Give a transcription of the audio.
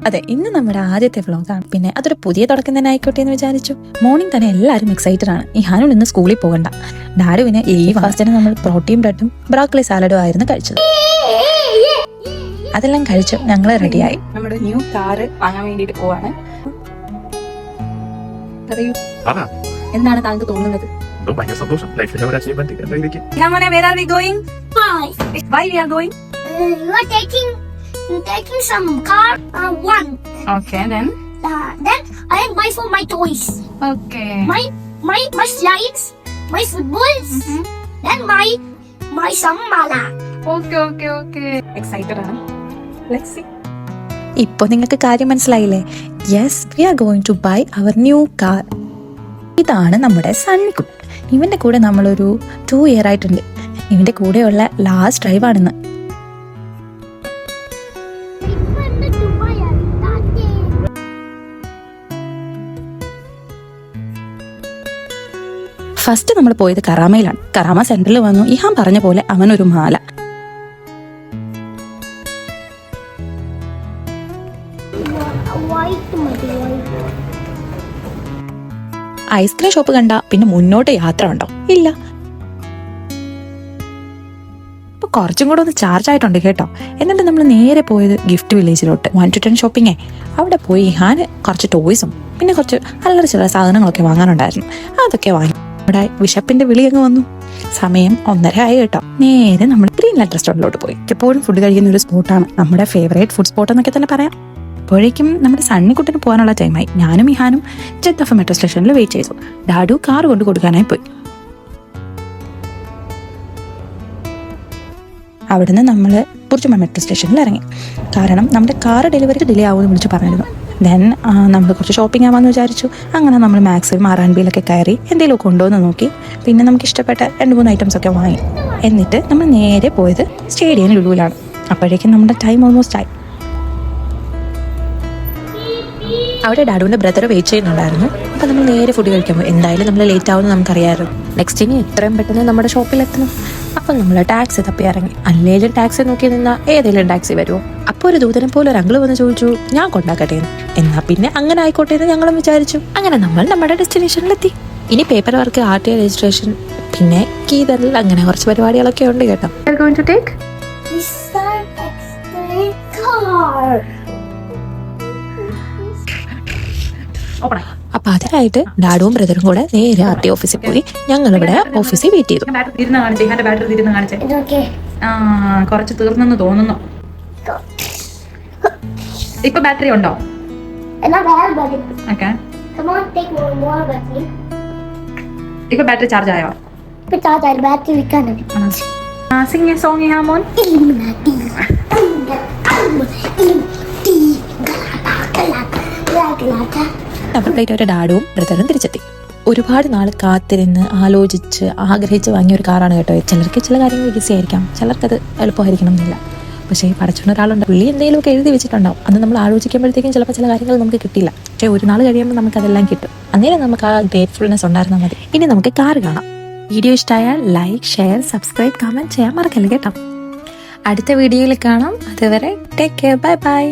അതെ, ഇന്ന് നമ്മുടെ ആദ്യത്തെ വ്ളോഗാണ്. പിന്നെ അതൊരു പുതിയ തുടക്കം തന്നെ ആയിക്കോട്ടെ എന്ന് വിചാരിച്ചു. മോർണിംഗ് തന്നെ എല്ലാവരും എക്സൈറ്റഡ് ആണ്. ഈ ഹാനു ഇന്ന് സ്കൂളിൽ പോകണ്ട. ഡാഡുവിന് ലീവ്. ഫസ്റ്റിന് നമ്മൾ പ്രോട്ടീൻ ബ്രെഡും ബ്രോക്കലി സാലഡും ആയിരുന്നു കഴിച്ചത്. അതെല്ലാം കഴിച്ചു ഞങ്ങൾ റെഡിയായി. നമ്മുടെ ന്യൂ കാറ് വാങ്ങാൻ വേണ്ടിട്ട് പോവാണ്. എന്താണ് താങ്കൾക്ക് തോന്നുന്നത്? സന്തോഷം. Where are we going? Why we are going? You are taking some car one. Okay, then. Then I am buy for my toys. Okay. My slides, my footballs, then my sambala. Okay. Excited ആണ്. Let's see. ഇപ്പൊ നിങ്ങൾക്ക് കാര്യം മനസ്സിലായില്ലേ? Yes, we are going to buy our new car. ഇതാണ് നമ്മുടെ സണ്ണിക്കുട്ടൻ. ഇവന്റെ കൂടെ നമ്മളൊരു 2 year ആയിട്ടുണ്ട്. ഇവന്റെ കൂടെയുള്ള ലാസ്റ്റ് ഡ്രൈവാണിന്ന്. ഫസ്റ്റ് നമ്മൾ പോയത് കറാമയിലാണ്. കറാമ സെന്ററിൽ വന്നു. ഇഹാൻ പറഞ്ഞ പോലെ അവനൊരു മാല. ഐസ്ക്രീം ഷോപ്പ് കണ്ട പിന്നെ മുന്നോട്ട് യാത്ര ഉണ്ടോ? ഇല്ല. ഇപ്പൊ കുറച്ചും കൂടെ ഒന്ന് ചാർജ് ആയിട്ടുണ്ട് കേട്ടോ. എന്നിട്ട് നമ്മൾ നേരെ പോയത് ഗിഫ്റ്റ് വില്ലേജിലോട്ട്. 1 to 10 ഷോപ്പിംഗേ. അവിടെ പോയി ഞാൻ കുറച്ച് ടോയ്സും പിന്നെ കുറച്ച് അല്ലറ ചില സാധനങ്ങളൊക്കെ വാങ്ങാനുണ്ടായിരുന്നു. അതൊക്കെ വാങ്ങി. ഇവിടെ വിശപ്പിന്റെ വിളി അങ്ങ് വന്നു. സമയം 1:30 ആയി കേട്ടോ. നേരെ നമ്മൾ ഗ്രീൻ ലൈറ്റ് റെസ്റ്റോറന്റിലോട്ട് പോയി. എപ്പോഴും ഫുഡ് കഴിക്കുന്ന ഒരു സ്പോട്ടാണ്. നമ്മുടെ ഫേവറേറ്റ് ഫുഡ് സ്പോട്ട് എന്നൊക്കെ തന്നെ പറയാം. അപ്പോഴേക്കും നമ്മുടെ സണ്ണിക്കുട്ടന് പോകാനുള്ള ടൈമായി. ഞാനും ഇഹാനും ജെദ്ദഫ് മെട്രോ സ്റ്റേഷനിൽ വെയിറ്റ് ചെയ്തു. ഡാഡു കാർ കൊണ്ട് കൊടുക്കാനായി പോയി. അവിടുന്ന് നമ്മൾ ബുർജുമ മെട്രോ സ്റ്റേഷനിൽ ഇറങ്ങി. കാരണം നമ്മുടെ കാർ ഡെലിവറിക്ക് ഡിലേ ആവുമെന്ന് വിളിച്ച് പറഞ്ഞിരുന്നു. ദെൻ നമ്മൾ കുറച്ച് ഷോപ്പിംഗ് ആവാമെന്ന് വിചാരിച്ചു. അങ്ങനെ നമ്മൾ മാക്സിലും R&Bയിലൊക്കെ കയറി എന്തെങ്കിലും കൊണ്ടുവന്ന് നോക്കി. പിന്നെ നമുക്ക് ഇഷ്ടപ്പെട്ട 2-3 ഐറ്റംസ് ഒക്കെ വാങ്ങി. എന്നിട്ട് നമ്മൾ നേരെ പോയത് സ്റ്റേഡിയം ലുലുവിലാണ്. അപ്പോഴേക്കും നമ്മുടെ ടൈം ഓൾമോസ്റ്റ് ആയി. അവിടെ ഡാഡുവിന്റെ ബ്രദർ വെയിറ്റ് ചെയ്യുന്നുണ്ടായിരുന്നു. അപ്പം നമ്മൾ നേരെ ഫുഡ് കഴിക്കാൻ പോയി. എന്തായാലും നമ്മൾ ലേറ്റ് ആവുമെന്ന് നമുക്കറിയാമായിരുന്നു. നെക്സ്റ്റ് ഇനി എത്രയും പെട്ടെന്ന് നമ്മുടെ ഷോപ്പിലെത്തണം. അപ്പം നമ്മൾ ടാക്സി തപ്പി ഇറങ്ങി. അല്ലേലും ടാക്സി നോക്കി നിന്നാൽ ഏതെങ്കിലും ടാക്സി വരുമോ? അപ്പോൾ ഒരു ദൂതനെ പോലെ ഒരു അങ്കിള് വന്ന് ചോദിച്ചു, ഞാൻ കൊണ്ടാക്കട്ടെ എന്ന്. എന്നാൽ പിന്നെ അങ്ങനെ ആയിക്കോട്ടെ എന്ന് ഞങ്ങളും വിചാരിച്ചു. അങ്ങനെ നമ്മൾ നമ്മുടെ ഡെസ്റ്റിനേഷനിലെത്തി. ഇനി പേപ്പർ വർക്ക്, RTA രജിസ്ട്രേഷൻ, പിന്നെ കീതൽ, അങ്ങനെ കുറച്ച് പരിപാടികളൊക്കെ ഉണ്ട് കേട്ടോ. അപ്പൊ അതിനായിട്ട് ഡാഡുവും ബ്രദറും കൂടെ നേരെ RTA ഓഫീസിൽ പോയി. ഞങ്ങളിവിടെ ഓഫീസിൽ വെയിറ്റ് ചെയ്തു. കുറച്ച് തീർന്നെന്ന് തോന്നുന്നു. ഇപ്പൊ ബാറ്ററി ഉണ്ടോ? ഇപ്പൊ ബാറ്ററി ചാർജ് ആയോ? സിംഗ് എ സോങ് ഹാമോൻ. അപ്പോഴേക്കും ഒരു ഡാഡുവും ബ്രദറും തിരിച്ചെത്തി. ഒരുപാട് നാൾ കാത്തിരുന്ന് ആലോചിച്ച് ആഗ്രഹിച്ച് വാങ്ങിയ ഒരു കാറാണ് കേട്ടോ. ചിലർക്ക് ചില കാര്യങ്ങൾ ഈസി ആയിരിക്കാം, ചിലർക്കത് എളുപ്പമായിരിക്കണം എന്നില്ല. പക്ഷേ പഠിച്ചുകൊണ്ട് ഒരാളുണ്ട്, പുള്ളി എന്തെങ്കിലുമൊക്കെ എഴുതി വെച്ചിട്ടുണ്ടാവും. അന്ന് നമ്മൾ ആലോചിക്കുമ്പോഴത്തേക്കും ചിലപ്പോൾ ചില കാര്യങ്ങൾ നമുക്ക് കിട്ടില്ല. പക്ഷേ ഒരു നാൾ കഴിയുമ്പോൾ നമുക്കതെല്ലാം കിട്ടും. അന്നേരം നമുക്ക് ആ ഗ്രേറ്റ്ഫുൾനെസ് ഉണ്ടായിരുന്നാൽ മതി. ഇനി നമുക്ക് കാർ കാണാം. വീഡിയോ ഇഷ്ടമായാൽ ലൈക്ക്, ഷെയർ, സബ്സ്ക്രൈബ്, കമൻറ്റ് ചെയ്യാൻ മറക്കല്ലേ കേട്ടോ. അടുത്ത വീഡിയോയിൽ കാണാം. അതുവരെ ടേക്ക് കെയർ. Bye bye.